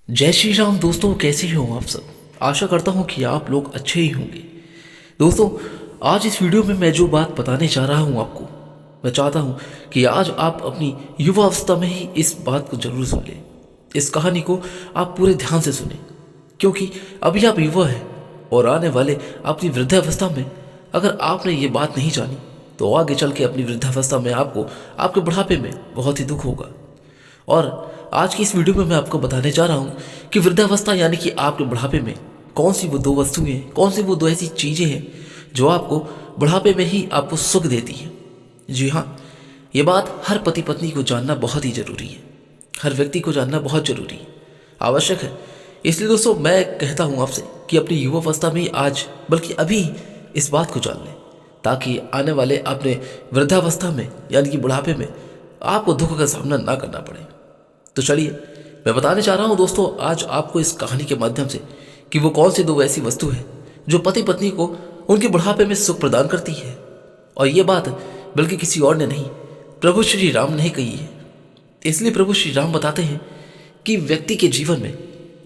जय श्री राम दोस्तों, कैसे हो आप सब। आशा करता हूँ कि आप लोग अच्छे ही होंगे। दोस्तों, आज इस वीडियो में मैं जो बात बताने जा रहा हूँ आपको, मैं चाहता हूँ कि आज आप अपनी युवा अवस्था में ही इस बात को जरूर सुन लें। इस कहानी को आप पूरे ध्यान से सुने, क्योंकि अभी आप युवा हैं और आने वाले अपनी वृद्धावस्था में अगर आपने ये बात नहीं जानी तो आगे चल के अपनी वृद्धावस्था में आपको आपके बुढ़ापे में बहुत ही दुख होगा। और आज की इस वीडियो में मैं आपको बताने जा रहा हूँ कि वृद्धावस्था यानी कि आपके बुढ़ापे में कौन सी वो दो वस्तुएं हैं, कौन सी वो दो ऐसी चीज़ें हैं जो आपको बुढ़ापे में ही आपको सुख देती हैं। जी हाँ, ये बात हर पति पत्नी को जानना बहुत ही ज़रूरी है, हर व्यक्ति को जानना बहुत ज़रूरी है, आवश्यक है। इसलिए दोस्तों, मैं कहता हूँ आपसे कि अपनी युवावस्था में ही आज, बल्कि अभी इस बात को जान लें, ताकि आने वाले अपने वृद्धावस्था में यानी कि बुढ़ापे में आपको दुख का सामना ना करना पड़े। तो चलिए, मैं बताने जा रहा हूं दोस्तों आज आपको इस कहानी के माध्यम से कि वो कौन सी दो ऐसी वस्तु है जो पति पत्नी को उनके बुढ़ापे में सुख प्रदान करती है। और ये बात बल्कि किसी और ने नहीं, प्रभु श्री राम ने कही है। इसलिए प्रभु श्री राम बताते हैं कि व्यक्ति के जीवन में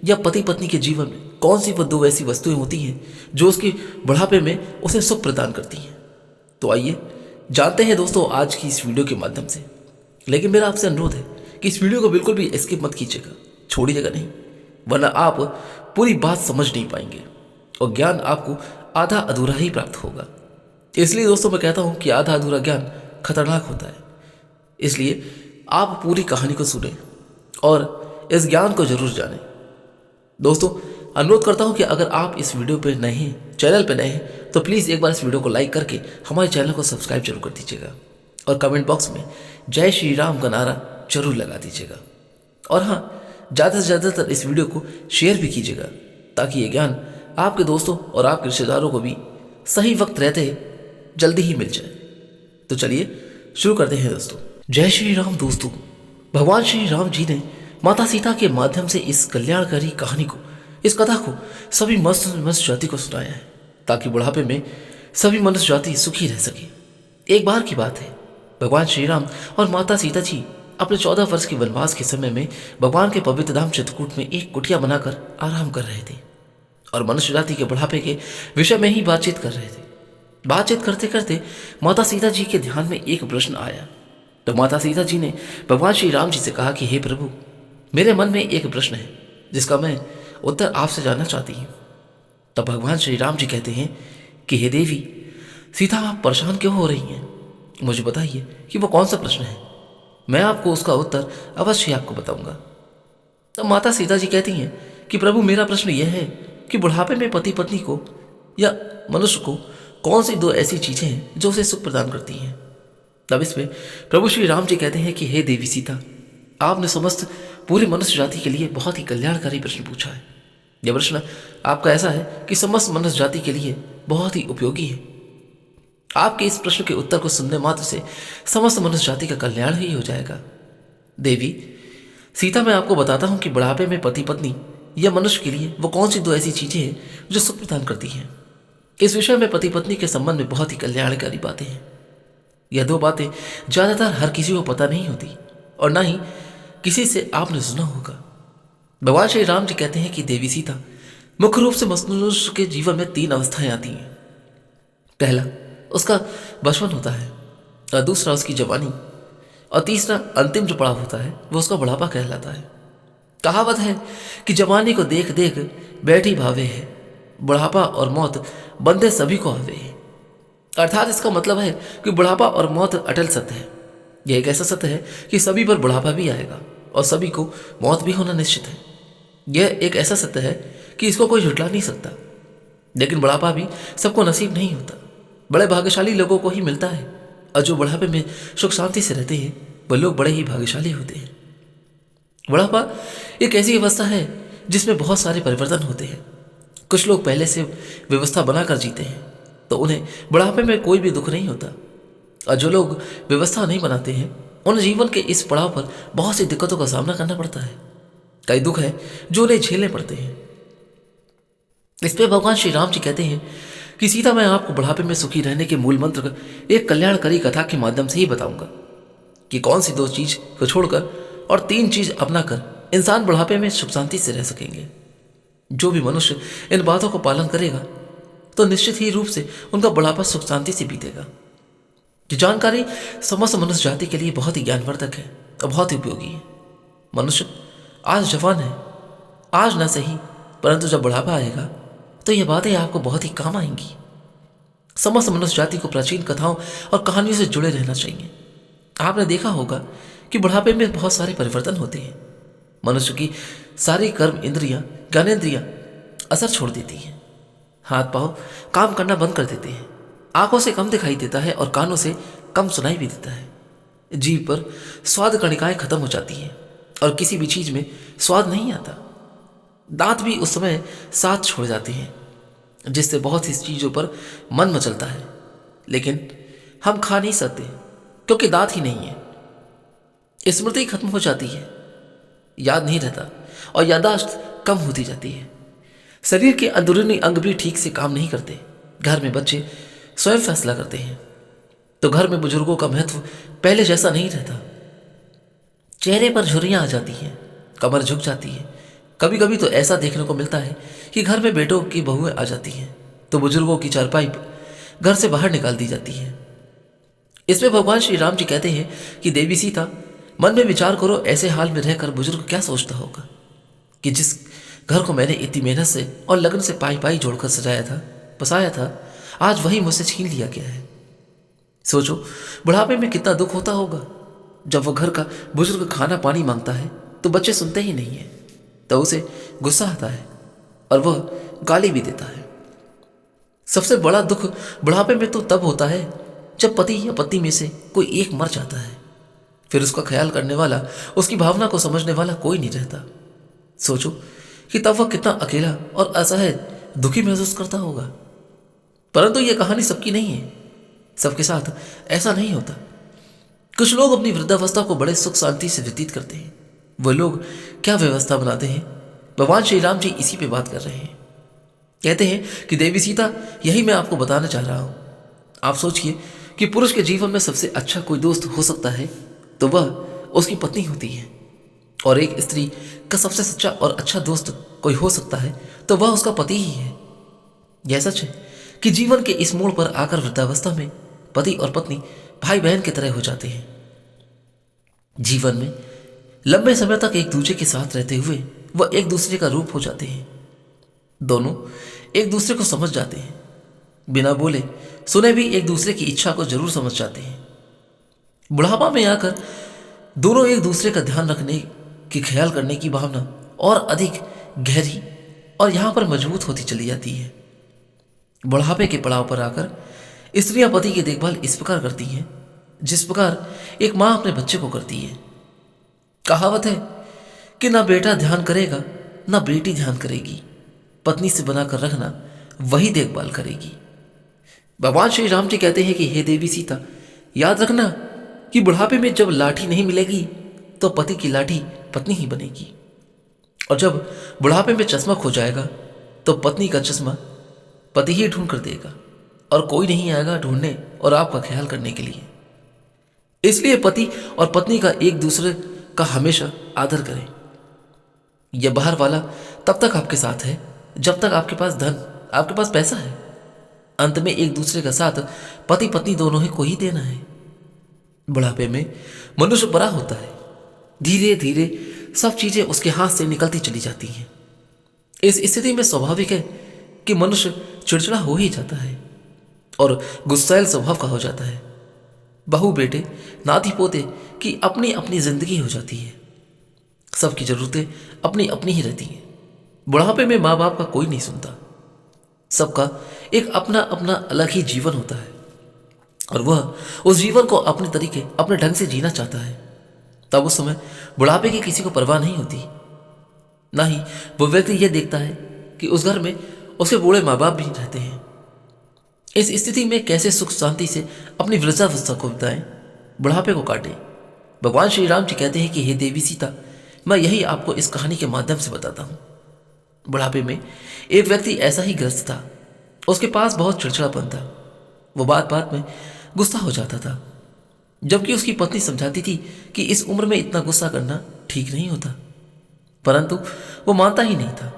या पति पत्नी के जीवन में कौन सी वो दो ऐसी वस्तुएं होती हैं जो उसके बुढ़ापे में उसे सुख प्रदान करती हैं। तो आइए जानते हैं दोस्तों आज की इस वीडियो के माध्यम से। लेकिन मेरा आपसे अनुरोध है कि इस वीडियो को बिल्कुल भी स्किप मत कीजिएगा, छोड़िएगा नहीं, वरना आप पूरी बात समझ नहीं पाएंगे और ज्ञान आपको आधा अधूरा ही प्राप्त होगा। इसलिए दोस्तों, मैं कहता हूं कि आधा अधूरा ज्ञान खतरनाक होता है। इसलिए आप पूरी कहानी को सुने और इस ज्ञान को जरूर जानें। दोस्तों, अनुरोध करता हूं कि अगर आप इस वीडियो पे नए हैं, चैनल पे नए हैं, तो प्लीज़ एक बार इस वीडियो को लाइक करके हमारे चैनल को सब्सक्राइब जरूर कर दीजिएगा और कमेंट बॉक्स में जय श्री राम का नारा जरूर लगा दीजिएगा। और हाँ, ज़्यादा से ज़्यादातर इस वीडियो को शेयर भी कीजिएगा, ताकि ये ज्ञान आपके दोस्तों और आपके रिश्तेदारों को भी सही वक्त रहते जल्दी ही मिल जाए। तो चलिए शुरू करते हैं दोस्तों। जय श्री राम दोस्तों, भगवान श्री राम जी ने माता सीता के माध्यम से इस कल्याणकारी कहानी को, इस कथा को सभी मनुष्य जाति को सुनाया है, ताकि बुढ़ापे में सभी मनुष्य जाति सुखी रह सके। एक बार की बात है, भगवान श्री राम और माता सीता जी अपने 14 वर्ष के वनवास के समय में भगवान के पवित्र धाम चित्रकूट में एक कुटिया बनाकर आराम कर रहे थे और मनुष्य जाति के बुढ़ापे के विषय में ही बातचीत कर रहे थे। बातचीत करते करते माता सीता जी के ध्यान में एक प्रश्न आया। तो माता सीता जी ने भगवान श्री राम जी से कहा कि हे प्रभु, मेरे मन में एक प्रश्न है जिसका मैं उत्तर आपसे जानना चाहती हूँ। तब भगवान श्री राम जी कहते हैं कि हे देवी सीता, आप परेशान क्यों हो रही हैं? मुझे बताइए कि वो कौन सा प्रश्न है, मैं आपको उसका उत्तर अवश्य आपको बताऊंगा। तब माता सीता जी कहती हैं कि प्रभु, मेरा प्रश्न यह है कि बुढ़ापे में पति पत्नी को या मनुष्य को कौन सी दो ऐसी चीजें हैं जो उसे सुख प्रदान करती हैं। तब इसमें प्रभु श्री राम जी कहते हैं कि हे देवी सीता, आपने समस्त पूरे मनुष्य जाति के लिए बहुत ही कल्याणकारी प्रश्न पूछा है। यह प्रश्न आपका ऐसा है कि समस्त मनुष्य जाति के लिए बहुत ही उपयोगी है। आपके इस प्रश्न के उत्तर को सुनने मात्र से समस्त मनुष्य जाति का कल्याण ही हो जाएगा। देवी सीता, मैं आपको बताता हूं कि बुढ़ापे में पति पत्नी या मनुष्य के लिए वो कौन सी दो ऐसी चीजें हैं जो सुख प्रदान करती हैं। इस विषय में पति पत्नी के संबंध में बहुत ही कल्याणकारी बातें हैं। यह दो बातें ज्यादातर हर किसी को पता नहीं होती और ना ही किसी से आपने सुना होगा। भगवान श्री राम जी कहते हैं कि देवी सीता, मुख्य रूप से मनुष्य के जीवन में 3 अवस्थाएं आती हैं। पहला उसका बचपन होता है, और दूसरा उसकी जवानी, और तीसरा अंतिम जो पड़ाव होता है वो उसका बुढ़ापा कहलाता है। कहावत है कि जवानी को देख देख बैठी भावे है, बुढ़ापा और मौत बंदे सभी को आवे है। अर्थात इसका मतलब है कि बुढ़ापा और मौत अटल सत्य है। यह एक ऐसा सत्य है कि सभी पर बुढ़ापा भी आएगा और सभी को मौत भी होना निश्चित है। यह एक ऐसा सत्य है कि इसको कोई झुठला नहीं सकता। लेकिन बुढ़ापा भी सबको नसीब नहीं होता, बड़े भाग्यशाली लोगों को ही मिलता है। और जो बुढ़ापे में सुख शांति से रहते हैं वह लोग बड़े ही भाग्यशाली होते हैं। बुढ़ापा एक ऐसी अवस्था है जिसमें बहुत सारे परिवर्तन होते हैं। कुछ लोग पहले से व्यवस्था बनाकर जीते हैं तो उन्हें बुढ़ापे में कोई भी दुख नहीं होता, और जो लोग व्यवस्था नहीं बनाते हैं उन्हें जीवन के इस पड़ाव पर बहुत सी दिक्कतों का सामना करना पड़ता है। कई दुख हैं जो उन्हें झेलने पड़ते हैं। इस पे भगवान श्री राम जी कहते हैं कि सीता, मैं आपको बुढ़ापे में सुखी रहने के मूल मंत्र एक कल्याणकारी कथा के माध्यम से ही बताऊंगा कि कौन सी 2 चीज को छोड़कर और 3 चीज अपनाकर इंसान बुढ़ापे में सुख शांति से रह सकेंगे। जो भी मनुष्य इन बातों को पालन करेगा तो निश्चित ही रूप से उनका बुढ़ापा सुख शांति से बीतेगा। ये जानकारी समस्त मनुष्य जाति के लिए बहुत ही ज्ञानवर्धक है और बहुत ही उपयोगी है। मनुष्य आज जवान है, आज ना सही, परंतु जब बुढ़ापा आएगा तो ये बातें आपको बहुत ही काम आएंगी। समस्त मनुष्य जाति को प्राचीन कथाओं और कहानियों से जुड़े रहना चाहिए। आपने देखा होगा कि बुढ़ापे में बहुत सारे परिवर्तन होते हैं। मनुष्य की सारी कर्म इंद्रियां, ज्ञानेंद्रियां असर छोड़ देती हैं। हाथ पांव काम करना बंद कर देते हैं। आंखों से कम दिखाई देता है और कानों से कम सुनाई भी देता है। जीभ पर स्वाद कणिकाएं खत्म हो जाती हैं और किसी भी चीज में स्वाद नहीं आता। दांत भी उस समय साथ छोड़ जाते हैं, जिससे बहुत सी चीजों पर मन मचलता है, लेकिन हम खा नहीं सकते क्योंकि दांत ही नहीं है। स्मृति खत्म हो जाती है, याद नहीं रहता और याददाश्त कम होती जाती है। शरीर के अंदरूनी अंग भी ठीक से काम नहीं करते। घर में बच्चे स्वयं फैसला करते हैं तो घर में बुजुर्गों का महत्व पहले जैसा नहीं रहता। चेहरे पर झुर्रियां आ जाती हैं, कमर झुक जाती है। कभी कभी तो ऐसा देखने को मिलता है कि घर में बेटों की बहुएं आ जाती हैं तो बुजुर्गों की चारपाई घर से बाहर निकाल दी जाती है। इसमें भगवान श्री राम जी कहते हैं कि देवी सीता, मन में विचार करो, ऐसे हाल में रहकर बुजुर्ग क्या सोचता होगा कि जिस घर को मैंने इतनी मेहनत से और लगन से पाई पाई जोड़कर सजाया था, बसाया था, आज वही मुझसे छीन लिया गया है। सोचो बुढ़ापे में कितना दुख होता होगा। जब वह घर का बुजुर्ग खाना पानी मांगता है तो बच्चे सुनते ही नहीं है, तो उसे गुस्सा आता है और वह गाली भी देता है। सबसे बड़ा दुख बुढ़ापे में तो तब होता है जब पति या पत्नी में से कोई एक मर जाता है। फिर उसका ख्याल करने वाला, उसकी भावना को समझने वाला कोई नहीं रहता। सोचो कि तब वह कितना अकेला और असहाय, दुखी महसूस करता होगा। परंतु यह कहानी सबकी नहीं है, सबके साथ ऐसा नहीं होता। कुछ लोग अपनी वृद्धावस्था को बड़े सुख शांति से व्यतीत करते हैं। वह लोग क्या व्यवस्था बनाते हैं, भगवान श्री राम जी इसी पे बात कर रहे हैं। कहते हैं कि देवी सीता, यही मैं आपको बताना चाह रहा हूं। आप सोचिए कि पुरुष के जीवन में सबसे अच्छा कोई दोस्त हो सकता है तो वह उसकी पत्नी होती है, और एक स्त्री का सबसे सच्चा और अच्छा दोस्त कोई हो सकता है तो वह उसका पति ही है। यह सच है कि जीवन के इस मोड़ पर आकर वृद्धावस्था में पति और पत्नी भाई बहन की तरह हो जाते हैं। जीवन में लंबे समय तक एक दूसरे के साथ रहते हुए वह एक दूसरे का रूप हो जाते हैं। दोनों एक दूसरे को समझ जाते हैं, बिना बोले सुने भी एक दूसरे की इच्छा को जरूर समझ जाते हैं। बुढ़ापा में आकर दोनों एक दूसरे का ध्यान रखने की, ख्याल करने की भावना और अधिक गहरी और यहां पर मजबूत होती चली जाती है। बुढ़ापे के पड़ाव पर आकर स्त्रियां पति की देखभाल इस प्रकार करती हैं जिस प्रकार एक मां अपने बच्चे को करती है। कहावत है कि ना बेटा ध्यान करेगा ना बेटी ध्यान करेगी, पत्नी से बनाकर रखना वही देखभाल करेगी। भगवान श्री राम जी कहते हैं कि हे देवी सीता, याद रखना कि बुढ़ापे में जब लाठी नहीं मिलेगी तो पति की लाठी पत्नी ही बनेगी, और जब बुढ़ापे में चश्मा खो जाएगा तो पत्नी का चश्मा पति ही ढूंढ कर देगा और कोई नहीं आएगा ढूंढने और आपका ख्याल करने के लिए। इसलिए पति और पत्नी का एक दूसरे का हमेशा आदर करें। यह बाहर वाला तब तक आपके साथ है जब तक आपके पास धन, आपके पास पैसा है। अंत में एक दूसरे का साथ पति पत्नी दोनों ही को ही देना है। बुढ़ापे में मनुष्य बड़ा होता है, धीरे धीरे सब चीजें उसके हाथ से निकलती चली जाती हैं। इस स्थिति में स्वाभाविक है कि मनुष्य चिड़चिड़ा हो ही जाता है और गुस्सैल स्वभाव का हो जाता है। बहू बेटे, नाती पोते की अपनी अपनी जिंदगी हो जाती है। सबकी जरूरतें अपनी अपनी ही रहती हैं। बुढ़ापे में माँ बाप का कोई नहीं सुनता। सबका एक अपना अपना अलग ही जीवन होता है और वह उस जीवन को अपने तरीके, अपने ढंग से जीना चाहता है। तब उस समय बुढ़ापे की किसी को परवाह नहीं होती। ना ही वो व्यक्ति यह देखता है कि उस घर में उसके बूढ़े माँ बाप भी रहते हैं। इस स्थिति में कैसे सुख शांति से अपनी वृद्धावस्था को बिताएं, बुढ़ापे को काटें। भगवान श्री राम जी कहते हैं कि हे देवी सीता, मैं यही आपको इस कहानी के माध्यम से बताता हूं। बुढ़ापे में एक व्यक्ति ऐसा ही ग्रस्त था। उसके पास बहुत चिड़चिड़ापन था। वो बात बात में गुस्सा हो जाता था, जबकि उसकी पत्नी समझाती थी कि इस उम्र में इतना गुस्सा करना ठीक नहीं होता। परंतु वो मानता ही नहीं था।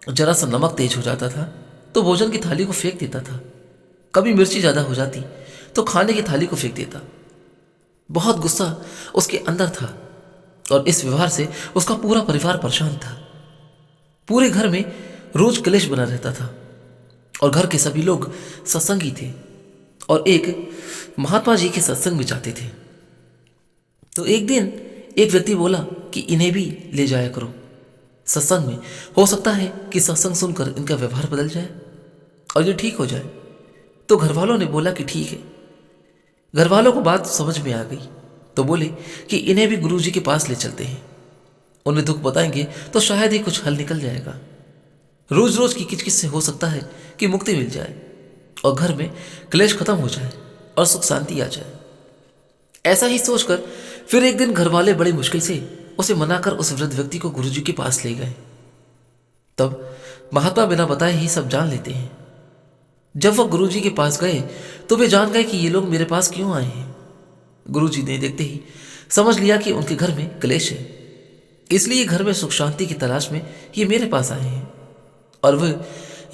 जरा सा नमक तेज हो जाता था तो भोजन की थाली को फेंक देता था। कभी मिर्ची ज़्यादा हो जाती तो खाने की थाली को फेंक देता। बहुत गुस्सा उसके अंदर था और इस व्यवहार से उसका पूरा परिवार परेशान था। पूरे घर में रोज कलेश बना रहता था और घर के सभी लोग सत्संगी थे और एक महात्मा जी के सत्संग में जाते थे। तो एक दिन एक व्यक्ति बोला कि इन्हें भी ले जाया करो सत्संग में, हो सकता है कि सत्संग सुनकर इनका व्यवहार बदल जाए और ये ठीक हो जाए। तो घर वालों ने बोला कि ठीक है। घर वालों को बात समझ में आ गई तो बोले कि इन्हें भी गुरुजी के पास ले चलते हैं, उन्हें दुख बताएंगे तो शायद ही कुछ हल निकल जाएगा। रोज रोज की किचकिच से हो सकता है कि मुक्ति मिल जाए और घर में क्लेश खत्म हो जाए और सुख शांति आ जाए। ऐसा ही सोचकर फिर एक दिन घर वाले बड़ी मुश्किल से उसे मनाकर उस वृद्ध व्यक्ति को गुरुजी के पास ले गए। तब महात्मा बिना बताए ही सब जान लेते हैं। जब वह गुरुजी के पास गए तो वे जान गए कि ये लोग मेरे पास क्यों आए हैं। गुरुजी ने देखते ही समझ लिया कि उनके घर में क्लेश है, इसलिए घर में सुख शांति की तलाश में ये मेरे पास आए हैं। और वे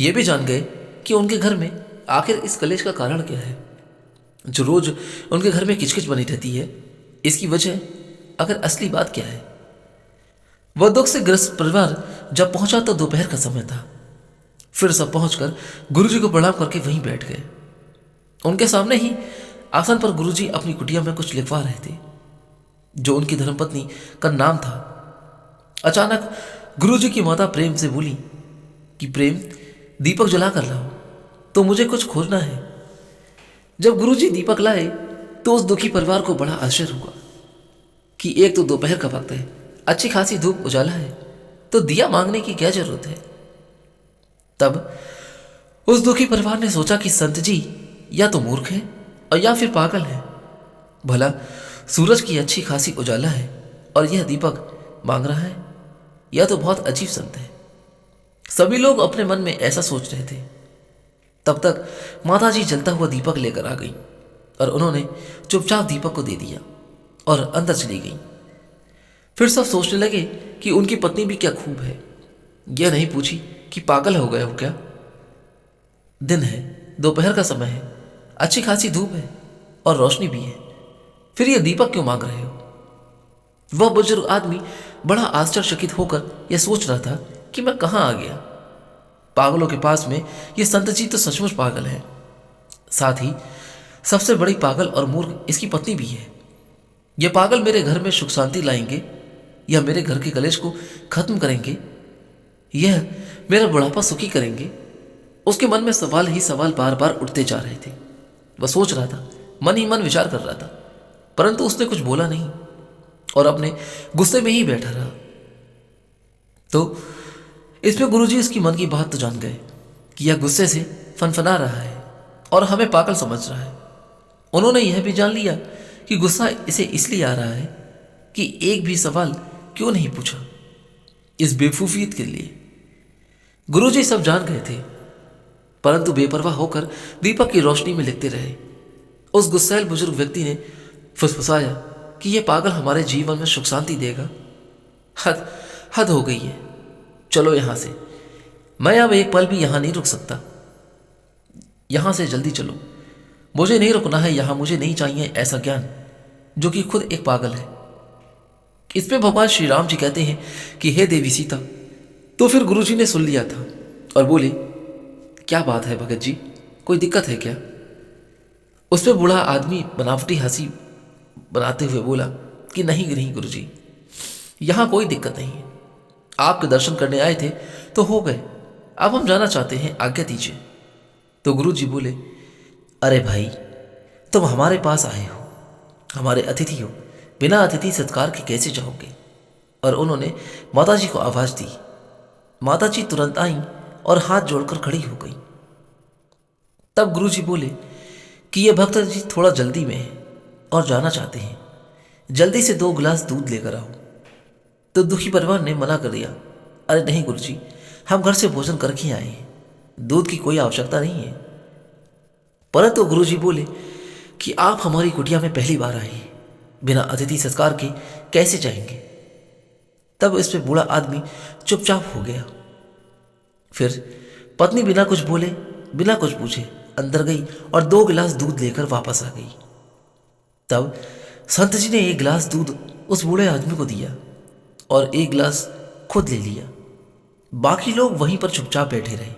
ये भी जान गए कि उनके घर में आखिर इस क्लेश का कारण क्या है जो रोज उनके घर में किचकिच बनी रहती है। इसकी वजह अगर असली बात क्या है। वह दुख से ग्रस्त परिवार जब पहुंचा तो दोपहर का समय था। फिर सब पहुंचकर गुरुजी को प्रणाम करके वहीं बैठ गए। उनके सामने ही आसन पर गुरुजी अपनी कुटिया में कुछ लिखवा रहे थे जो उनकी धर्मपत्नी का नाम था। अचानक गुरुजी की माता प्रेम से बोली कि प्रेम, दीपक जला कर लाओ, तो मुझे कुछ खोजना है। जब गुरुजी दीपक लाए तो उस दुखी परिवार को बड़ा आश्चर्य हुआ कि एक तो दोपहर का वक्त है, अच्छी खासी धूप उजाला है, तो दिया मांगने की क्या जरूरत है। तब उस दुखी परिवार ने सोचा कि संत जी या तो मूर्ख है और या फिर पागल है। भला सूरज की अच्छी खासी उजाला है और यह दीपक मांग रहा है, यह तो बहुत अजीब संत है। सभी लोग अपने मन में ऐसा सोच रहे थे। तब तक माताजी जलता हुआ दीपक लेकर आ गई और उन्होंने चुपचाप दीपक को दे दिया और अंदर चली गई। फिर सब सोचने लगे कि उनकी पत्नी भी क्या खूब है। यह नहीं पूछी कि पागल हो गए हो क्या। दिन है, दोपहर का समय है, अच्छी खासी धूप है और रोशनी भी है, फिर यह दीपक क्यों मांग रहे हो। वह बुजुर्ग आदमी बड़ा आश्चर्यचकित होकर यह सोच रहा था कि मैं कहां आ गया। पागलों के पास में ये संत जी तो सचमुच पागल है, साथ ही सबसे बड़ी पागल और मूर्ख इसकी पत्नी भी है। ये पागल मेरे घर में सुख शांति लाएंगे या मेरे घर के कलेश को खत्म करेंगे, यह मेरा बुढ़ापा सुखी करेंगे। उसके मन में सवाल ही सवाल बार बार उठते जा रहे थे। वह सोच रहा था, मन ही मन विचार कर रहा था, परंतु उसने कुछ बोला नहीं और अपने गुस्से में ही बैठा रहा। तो इसमें गुरुजी इसकी मन की बात तो जान गए कि यह गुस्से से फनफना रहा है और हमें पागल समझ रहा है। उन्होंने यह भी जान लिया कि गुस्सा इसे इसलिए आ रहा है कि एक भी सवाल क्यों नहीं पूछा इस बेवकूफियत के लिए। गुरुजी सब जान गए थे, परंतु बेपरवाह होकर दीपक की रोशनी में लिखते रहे। उस गुस्सैल बुजुर्ग व्यक्ति ने फुसफुसाया कि यह पागल हमारे जीवन में सुख शांति देगा। हद हद हो गई है, चलो यहां से, मैं अब एक पल भी यहां नहीं रुक सकता। यहां से जल्दी चलो, मुझे नहीं रुकना है यहां। मुझे नहीं चाहिए ऐसा ज्ञान जो कि खुद एक पागल है। इस पे भगवान श्री राम जी कहते हैं कि हे देवी सीता। तो फिर गुरुजी ने सुन लिया था और बोले, क्या बात है भगत जी, कोई दिक्कत है क्या। उस पर बूढ़ा आदमी बनावटी हंसी बनाते हुए बोला कि नहीं नहीं गुरुजी, यहां कोई दिक्कत नहीं है। आपके दर्शन करने आए थे तो हो गए, अब हम जाना चाहते हैं, आज्ञा दीजिए। तो गुरुजी बोले, अरे भाई, तुम हमारे पास आए हो, हमारे अतिथि हो, बिना अतिथि सत्कार के कैसे जाओगे। और उन्होंने माताजी को आवाज दी। माताजी तुरंत आई और हाथ जोड़कर खड़ी हो गई। तब गुरुजी बोले कि ये भक्त जी थोड़ा जल्दी में है और जाना चाहते हैं, जल्दी से 2 गिलास दूध लेकर आओ। तो दुखी परिवार ने मना कर दिया, अरे नहीं गुरुजी, हम घर से भोजन करके आए हैं, दूध की कोई आवश्यकता नहीं है। परंतु गुरुजी बोले कि आप हमारी कुटिया में पहली बार आए हैं, बिना अतिथि सत्कार के कैसे जाएंगे। तब इस पे बूढ़ा आदमी चुपचाप हो गया। फिर पत्नी बिना कुछ बोले, बिना कुछ पूछे अंदर गई और 2 गिलास दूध लेकर वापस आ गई। तब संत जी ने 1 गिलास दूध उस बूढ़े आदमी को दिया और 1 गिलास खुद ले लिया। बाकी लोग वहीं पर चुपचाप बैठे रहे।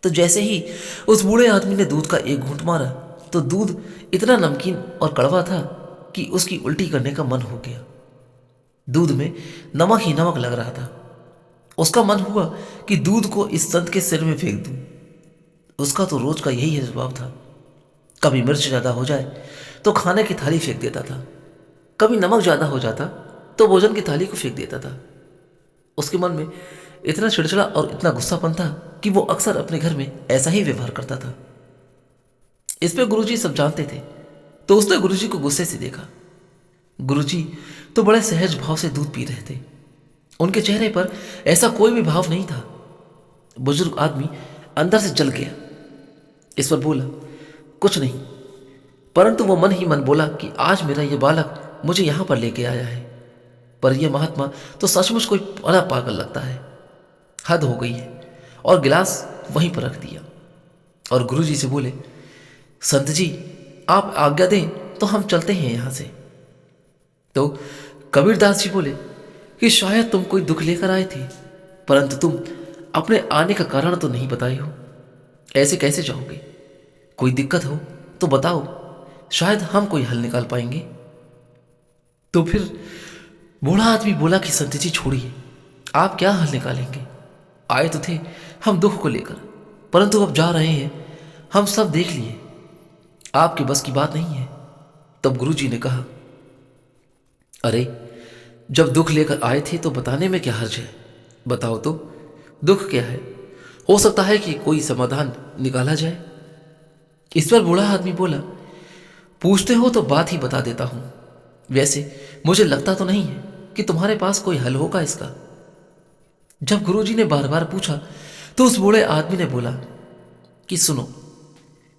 तो जैसे ही उस बूढ़े आदमी ने दूध का 1 घूंट मारा तो दूध इतना नमकीन और कड़वा था कि उसकी उल्टी करने का मन हो गया। दूध में नमक ही नमक लग रहा था। उसका मन हुआ कि दूध को इस संत के सिर में फेंक दूं। उसका तो रोज का यही स्वभाव था। कभी मिर्च ज्यादा हो जाए तो खाने की थाली फेंक देता था, कभी नमक ज्यादा हो जाता तो भोजन की थाली को फेंक देता था। उसके मन में इतना चिड़चिड़ा और इतना गुस्सापन था कि वो अक्सर अपने घर में ऐसा ही व्यवहार करता था। इस पे गुरुजी सब जानते थे, तो उसने गुरुजी को गुस्से से देखा। गुरुजी तो बड़े सहज भाव से दूध पी रहे थे। उनके चेहरे पर ऐसा कोई भी भाव नहीं था। बुजुर्ग आदमी अंदर से जल गया। इस पर बोला, कुछ नहीं, परंतु वो मन ही मन बोला कि आज मेरा ये बालक मुझे यहां पर लेके आया है, पर यह महात्मा तो सचमुच कोई बड़ा पागल लगता है। हद हो गई है। और गिलास वहीं पर रख दिया और गुरुजी से बोले, संत जी आप आज्ञा दें तो हम चलते हैं यहां से। तो कबीरदास जी बोले कि शायद तुम कोई दुख लेकर आए थे, परंतु तुम अपने आने का कारण तो नहीं बताए हो। ऐसे कैसे जाओगे? कोई दिक्कत हो तो बताओ, शायद हम कोई हल निकाल पाएंगे। तो फिर बूढ़ा आदमी बोला कि संत जी छोड़िए, आप क्या हल निकालेंगे? आए तो थे हम दुख को लेकर, परंतु अब जा रहे हैं, हम सब देख लिए, आपके बस की बात नहीं है। तब गुरुजी ने कहा, अरे जब दुख लेकर आए थे तो बताने में क्या हर्ज है? बताओ तो, दुख क्या है? हो सकता है कि कोई समाधान निकाला जाए। इस पर बूढ़ा आदमी बोला, पूछते हो तो बात ही बता देता हूं। वैसे मुझे लगता तो नहीं है कि तुम्हारे पास कोई हल होगा इसका। जब गुरुजी ने बार बार पूछा तो उस बूढ़े आदमी ने बोला कि सुनो,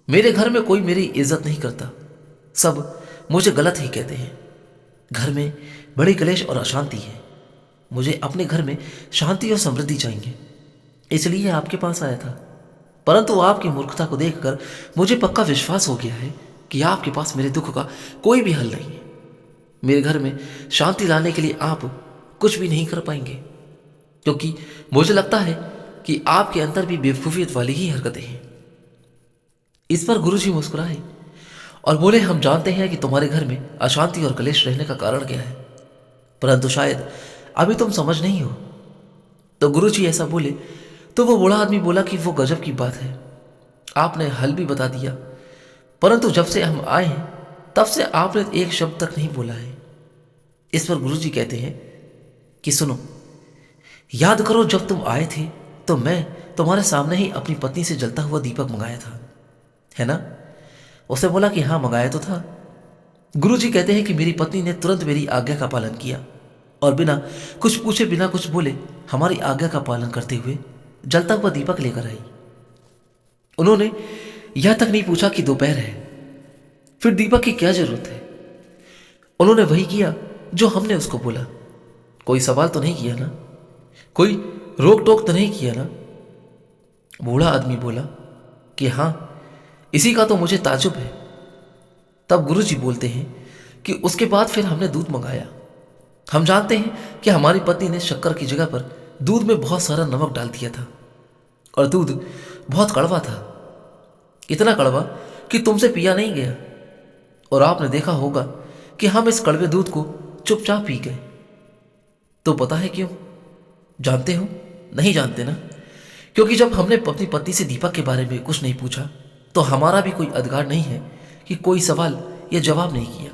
मेरे घर में कोई मेरी इज्जत नहीं करता, सब मुझे गलत ही कहते हैं। घर में बड़ी कलेश और अशांति है। मुझे अपने घर में शांति और समृद्धि चाहिए, इसलिए आपके पास आया था। परंतु आपकी मूर्खता को देखकर मुझे पक्का विश्वास हो गया है कि आपके पास मेरे दुख का कोई भी हल नहीं है। मेरे घर में शांति लाने के लिए आप कुछ भी नहीं कर पाएंगे, क्योंकि मुझे लगता है कि आपके अंदर भी बेवकूफियत वाली ही हरकतें हैं। इस पर गुरुजी मुस्कुराए और बोले, हम जानते हैं कि तुम्हारे घर में अशांति और कलेश रहने का कारण क्या है, परंतु शायद अभी तुम समझ नहीं हो। तो गुरुजी ऐसा बोले तो वो बूढ़ा आदमी बोला कि वो गजब की बात है, आपने हल भी बता दिया, परंतु जब से हम आए हैं तब से आपने एक शब्द तक नहीं बोला है। इस पर गुरुजी कहते हैं कि सुनो, याद करो जब तुम आए थे तो मैं तुम्हारे सामने ही अपनी पत्नी से जलता हुआ दीपक मंगाया था, है ना? उसने बोला कि हाँ मंगाया तो था। गुरुजी कहते हैं कि मेरी पत्नी ने तुरंत मेरी आज्ञा का पालन किया और बिना कुछ पूछे बिना कुछ बोले हमारी आज्ञा का पालन करते हुए जलता हुआ दीपक लेकर आई। उन्होंने यह तक नहीं पूछा कि दोपहर है, फिर दीपक की क्या जरूरत है। उन्होंने वही किया जो हमने उसको बोला। कोई सवाल तो नहीं किया ना, कोई रोक टोक तो नहीं किया ना। बूढ़ा आदमी बोला कि हाँ, इसी का तो मुझे ताज्जुब है। तब गुरुजी बोलते हैं कि उसके बाद फिर हमने दूध मंगाया। हम जानते हैं कि हमारी पत्नी ने शक्कर की जगह पर दूध में बहुत सारा नमक डाल दिया था और दूध बहुत कड़वा था, इतना कड़वा कि तुमसे पिया नहीं गया। और आपने देखा होगा कि हम इस कड़वे दूध को चुपचाप पी गए। तो पता है क्यों? जानते हो? नहीं जानते ना? क्योंकि जब हमने अपनी पत्नी से दीपक के बारे में कुछ नहीं पूछा तो हमारा भी कोई अधिकार नहीं है कि कोई सवाल या जवाब नहीं किया।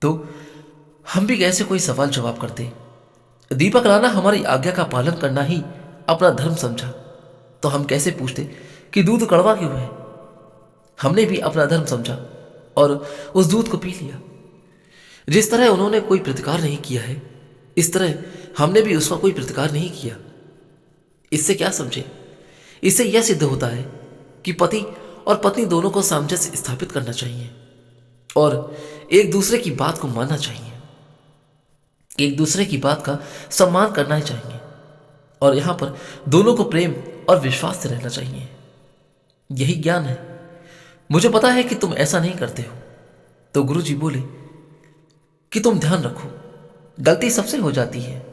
तो हम भी कैसे कोई सवाल जवाब करते? दीपक लाना हमारी आज्ञा का पालन करना ही अपना धर्म समझा, तो हम कैसे पूछते कि दूध कड़वा क्यों है? हमने भी अपना धर्म समझा और उस दूध को पी लिया। जिस तरह उन्होंने कोई प्रतिकार नहीं किया है, इस तरह हमने भी उसका कोई प्रतिकार नहीं किया। इससे क्या समझे? इससे यह सिद्ध होता है कि पति और पत्नी दोनों को सामंजस्य स्थापित करना चाहिए और एक दूसरे की बात को मानना चाहिए। एक दूसरे की बात का सम्मान करना ही चाहिए और यहाँ पर दोनों को प्रेम और विश्वास से रहना चाहिए। यही ज्ञान है। मुझे पता है कि तुम ऐसा नहीं करते हो। तो गुरुजी बोले कि तुम ध्यान रखो, गलती सबसे हो जाती है।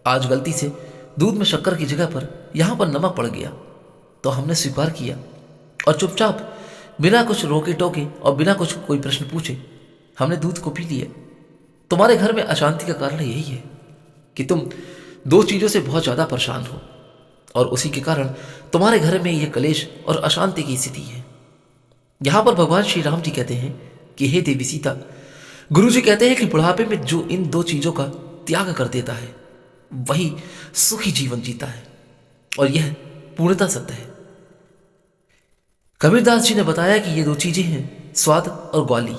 आज गलती से दूध में शक्कर की जगह पर यहां पर नमक पड़ गया, तो हमने स्वीकार किया और चुपचाप बिना कुछ रोके टोके और बिना कुछ कोई प्रश्न पूछे हमने दूध को पी लिया। तुम्हारे घर में अशांति का कारण यही है कि तुम दो चीजों से बहुत ज्यादा परेशान हो और उसी के कारण तुम्हारे घर में यह कलेश और अशांति की स्थिति है। यहां पर भगवान श्री राम जी कहते हैं कि हे देवी सीता, गुरु जी कहते हैं कि बुढ़ापे में जो इन दो चीजों का त्याग कर देता है वही सुखी जीवन जीता है और यह पूर्णतः सत्य है। कबीरदास जी ने बताया कि ये दो चीजें हैं, स्वाद और ग्वाली।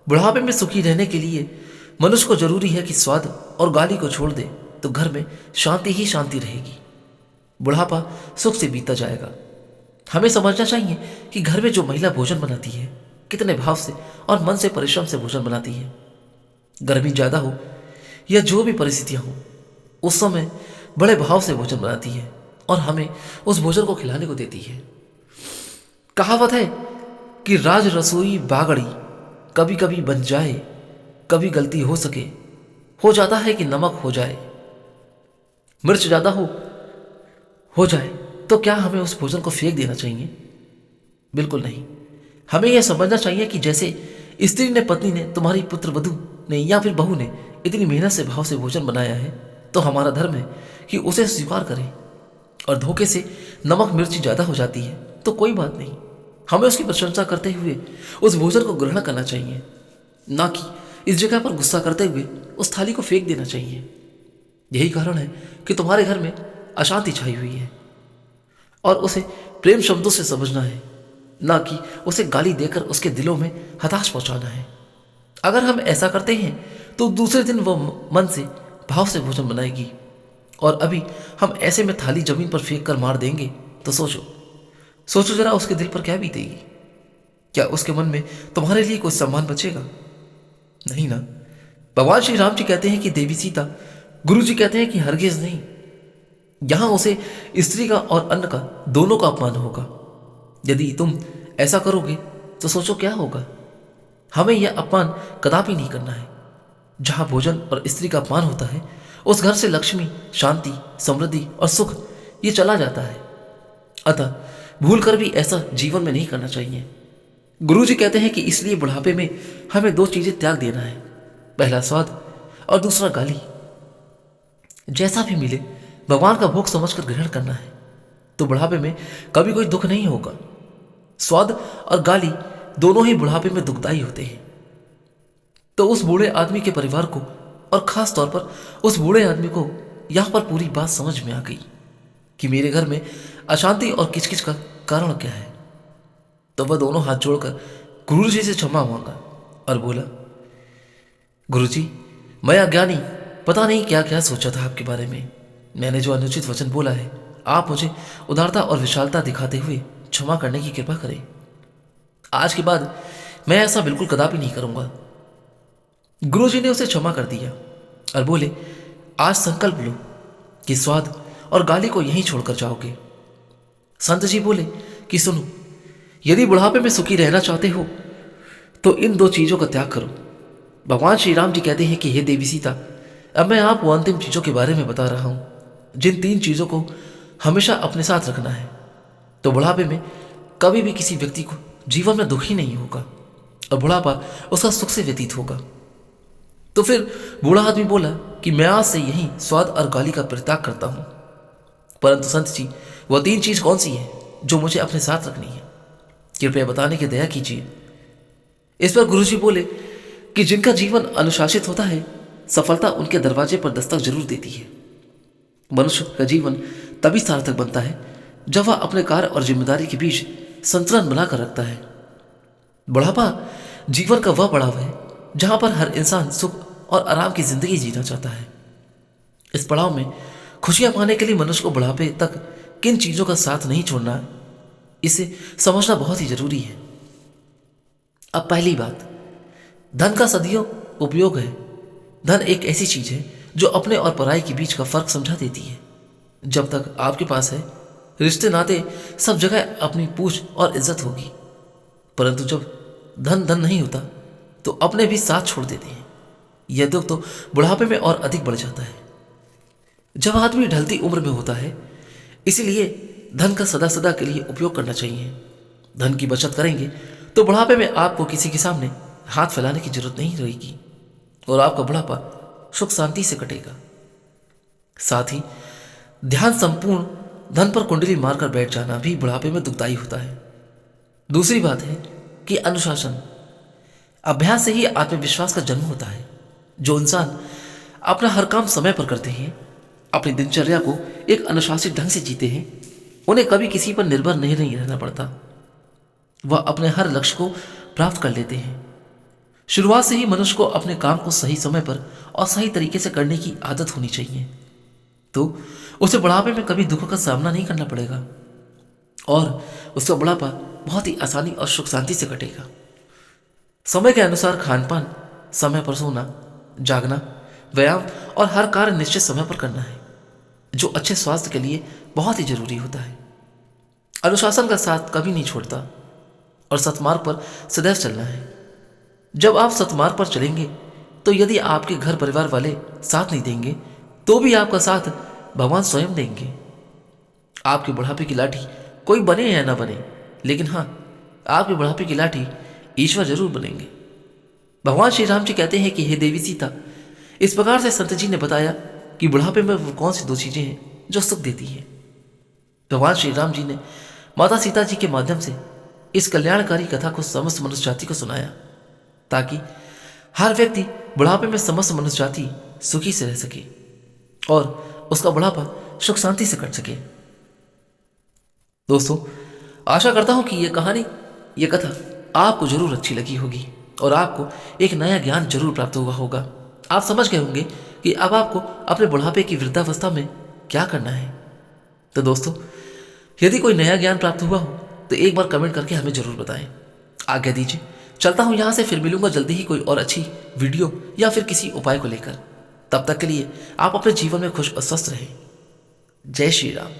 बुढ़ापे में सुखी रहने के लिए मनुष्य को जरूरी है कि स्वाद और गाली को छोड़ दे, तो घर में शांति ही शांति रहेगी। बुढ़ापा सुख से बीता जाएगा। हमें समझना चाहिए कि घर में जो महिला भोजन बनाती है कितने भाव से और मन से परिश्रम से भोजन बनाती है। गर्मी ज्यादा हो या जो भी परिस्थितियां हो, उस समय बड़े भाव से भोजन बनाती है और हमें उस भोजन को खिलाने को देती है। कहावत है कि राज रसोई बागड़ी कभी कभी बन जाए, कभी गलती हो जाता है कि नमक हो जाए। मिर्च ज्यादा हो जाए तो क्या हमें उस भोजन को फेंक देना चाहिए? बिल्कुल नहीं। हमें यह समझना चाहिए कि जैसे स्त्री ने, पत्नी ने, तुम्हारी पुत्र वधू ने या फिर बहू ने इतनी मेहनत से भाव से भोजन बनाया है, तो हमारा धर्म है कि उसे स्वीकार करें। और धोखे से नमक मिर्ची ज्यादा हो जाती है तो कोई बात नहीं, हमें उसकी प्रशंसा करते हुए उस भोजन को ग्रहण करना चाहिए, ना कि इस जगह पर गुस्सा करते हुए उस थाली को फेंक देना चाहिए। यही कारण है कि तुम्हारे घर में अशांति छाई हुई है और उसे प्रेम शब्दों से समझना है, ना कि उसे गाली देकर उसके दिलों में हताश पहुंचाना है। अगर हम ऐसा करते हैं तो दूसरे दिन वो मन से भाव से भोजन बनाएगी और अभी हम ऐसे में थाली जमीन पर फेंक कर मार देंगे तो सोचो जरा उसके दिल पर क्या बीतेगी। क्या उसके मन में तुम्हारे लिए कोई सम्मान बचेगा? नहीं ना। भगवान श्री राम जी कहते हैं कि देवी सीता, गुरु जी कहते हैं कि हरगिज नहीं। यहां उसे स्त्री का और अन्न का दोनों का अपमान होगा। यदि तुम ऐसा करोगे तो सोचो क्या होगा। हमें यह अपमान कदापि नहीं करना है। जहां भोजन और स्त्री का अपमान होता है उस घर से लक्ष्मी, शांति, समृद्धि और सुख ये चला जाता है। अतः भूल कर भी ऐसा जीवन में नहीं करना चाहिए। गुरु जी कहते हैं कि इसलिए बुढ़ापे में हमें दो चीजें त्याग देना है, पहला स्वाद और दूसरा गाली। जैसा भी मिले भगवान का भोग समझकर ग्रहण करना है, तो बुढ़ापे में कभी कोई दुख नहीं होगा। स्वाद और गाली दोनों ही बुढ़ापे में दुखदायी होते हैं। तो उस बूढ़े आदमी के परिवार को और खास तौर पर उस बूढ़े आदमी को यहां पर पूरी बात समझ में आ गई कि मेरे घर में अशांति और किचकिच का कारण क्या है। तो वह दोनों हाथ जोड़कर गुरु जी से क्षमा मांगा और बोला, गुरु जी, मैं अज्ञानी पता नहीं क्या क्या सोचा था आपके बारे में। मैंने जो अनुचित वचन बोला है, आप मुझे उदारता और विशालता दिखाते हुए क्षमा करने की कृपा करें। आज के बाद मैं ऐसा बिल्कुल कदापि नहीं करूंगा। गुरु जी ने उसे क्षमा कर दिया और बोले, आज संकल्प लो कि स्वाद और गाली को यहीं छोड़कर जाओगे। संत जी बोले कि सुनो, यदि बुढ़ापे में सुखी रहना चाहते हो तो इन दो चीजों का त्याग करो। भगवान श्री राम जी कहते हैं कि हे देवी सीता, अब मैं आपको अंतिम चीजों के बारे में बता रहा हूं, जिन तीन चीजों को हमेशा अपने साथ रखना है, तो बुढ़ापे में कभी भी किसी व्यक्ति को जीवन में दुख ही नहीं होगा और बुढ़ापा उसका सुख से व्यतीत होगा। तो फिर बूढ़ा आदमी बोला कि मैं आज से यही स्वाद और गाली का परित्याग करता हूं। परंतु संत जी, वह तीन चीज कौन सी है जो मुझे अपने साथ रखनी है? कृपया बताने की दया कीजिए। इस पर गुरुजी बोले कि जिनका जीवन अनुशासित होता है, सफलता उनके दरवाजे पर दस्तक जरूर देती है। मनुष्य का जीवन तभी सार्थक बनता है जब वह अपने कार्य और जिम्मेदारी के बीच संतुलन बनाकर रखता है। बुढ़ापा जीवन का वह पड़ाव है जहां पर हर इंसान सुख और आराम की जिंदगी जीना चाहता है। इस पड़ाव में खुशियां पाने के लिए मनुष्य को बुढ़ापे तक किन चीजों का साथ नहीं छोड़ना है, इसे समझना बहुत ही जरूरी है। अब पहली बात, धन का सदियों उपयोग है धन एक ऐसी चीज है जो अपने और पराई के बीच का फर्क समझा देती है। जब तक आपके पास है, रिश्ते नाते सब जगह अपनी पूछ और इज्जत होगी, परंतु जब धन धन नहीं होता तो अपने भी साथ छोड़ देते हैं। यह दुख तो बुढ़ापे में और अधिक बढ़ जाता है, जब आदमी ढलती उम्र में होता है। इसीलिए धन का सदा सदा के लिए उपयोग करना चाहिए। धन की बचत करेंगे तो बुढ़ापे में आपको किसी के सामने हाथ फैलाने की जरूरत नहीं रहेगी और आपका बुढ़ापा सुख शांति से कटेगा। साथ ही ध्यान संपूर्ण धन पर कुंडली मारकर बैठ जाना भी बुढ़ापे में दुखदायी होता है। दूसरी बात है कि अनुशासन, अभ्यास से ही आत्मविश्वास का जन्म होता है। जो इंसान अपना हर काम समय पर करते हैं, अपनी दिनचर्या को एक अनुशासित ढंग से जीते हैं, उन्हें कभी किसी पर निर्भर नहीं रहना पड़ता। वह अपने हर लक्ष्य को प्राप्त कर लेते हैं। शुरुआत से ही मनुष्य को अपने काम को सही समय पर और सही तरीके से करने की आदत होनी चाहिए, तो उसे बुढ़ापे में कभी दुखों का सामना नहीं करना पड़ेगा और उसका बुढ़ापा बहुत ही आसानी और सुख शांति से कटेगा। समय के अनुसार खान पान, समय पर सोना, जागना, व्यायाम और हर कार्य निश्चित समय पर करना है, जो अच्छे स्वास्थ्य के लिए बहुत ही जरूरी होता है। अनुशासन का साथ कभी नहीं छोड़ता और सतमार्ग पर सदैव चलना है। जब आप सतमार्ग पर चलेंगे तो यदि आपके घर परिवार वाले साथ नहीं देंगे तो भी आपका साथ भगवान स्वयं देंगे। आपके बुढ़ापे की लाठी कोई बने या ना बने, लेकिन हाँ, आपके बुढ़ापे की लाठी ईश्वर जरूर बनेंगे। भगवान श्री राम जी कहते हैं कि हे देवी सीता, इस प्रकार से संत जी ने बताया कि बुढ़ापे में वो कौन सी दो चीजें हैं जो सुख देती हैं। भगवान श्री राम जी ने माता सीता जी के माध्यम से इस कल्याणकारी कथा को समस्त मनुष्य जाति को सुनाया, ताकि हर व्यक्ति बुढ़ापे में समस्त मनुष्य जाति सुखी से रह सके और उसका बुढ़ापा सुख शांति से कट सके। दोस्तों, आशा करता हूं कि यह कथा आपको जरूर अच्छी लगी होगी और आपको एक नया ज्ञान जरूर प्राप्त हुआ होगा। आप समझ गए होंगे कि अब आपको अपने बुढ़ापे की वृद्धावस्था में क्या करना है। तो दोस्तों, यदि कोई नया ज्ञान प्राप्त हुआ हो तो एक बार कमेंट करके हमें जरूर बताएं। आज्ञा दीजिए, चलता हूं यहां से, फिर मिलूंगा जल्दी ही कोई और अच्छी वीडियो या फिर किसी उपाय को लेकर। तब तक के लिए आप अपने जीवन में खुश और स्वस्थ रहें। जय श्री राम।